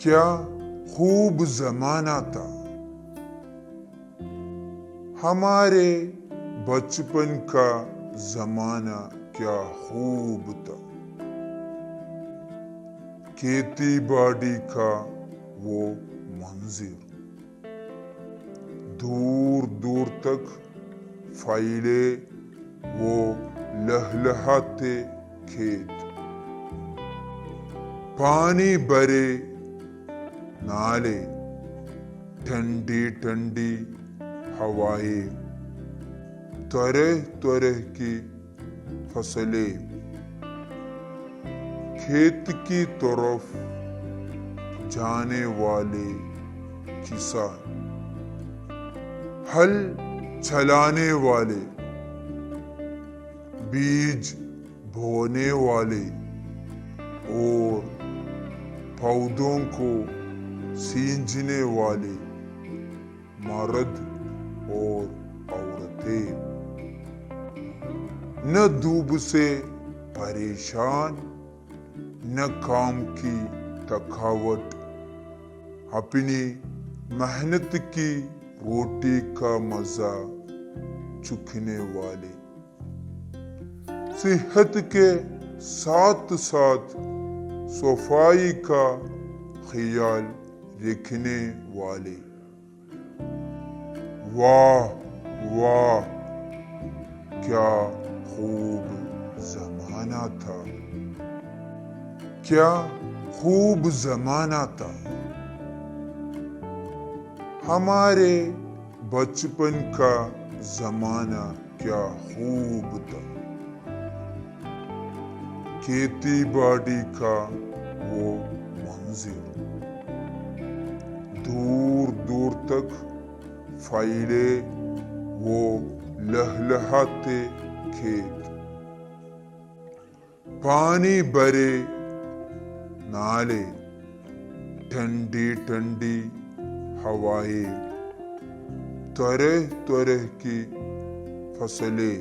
क्या खूब ज़माना था, हमारे बचपन का ज़माना क्या खूब था। खेती बाड़ी का वो मंज़िर, दूर दूर तक फैले वो लहलहाते खेत, पानी भरे नाले, ठंडी ठंडी हवाएं, तरह तरह की फसलें, खेत की तरफ जाने वाले किसान, हल चलाने वाले, बीज बोने वाले और पौधों को सींचने वाले मर्द और औरतें, न धूप से परेशान न काम की थकावट, अपनी मेहनत की रोटी का मजा चखने वाले, सेहत के साथ साथ सफाई का ख्याल रखने वाले। वाह वाह, क्या खूब ज़माना था, क्या खूब ज़माना था, हमारे बचपन का ज़माना क्या खूब था। खेती बाड़ी का वो मंज़िर, दूर दूर तक फैले वो लहलहाते खेत, पानी भरे नाले, ठंडी ठंडी हवाएं, तरह तरह की फसलें,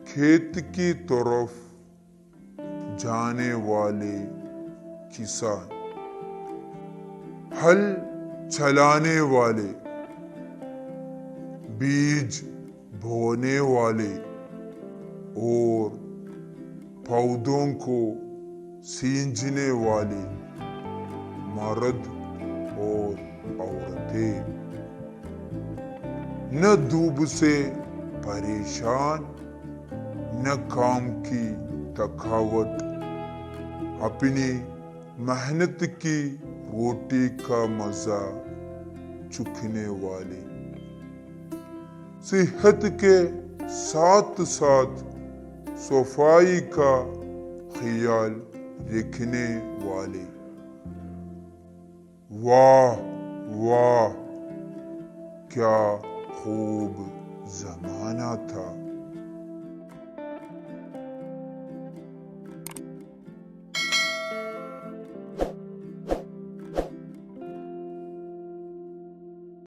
खेत की तरफ जाने वाले किसान, हल चलाने वाले, बीज बोने वाले और पौधों को सींचने वाले मर्द और औरतें, न धूप से परेशान न काम की थकावट, अपनी मेहनत की रोटी का मजा चखने वाले, सेहत के साथ साथ सफाई का ख्याल रखने वाले। वाह वाह, क्या खूब ज़माना था।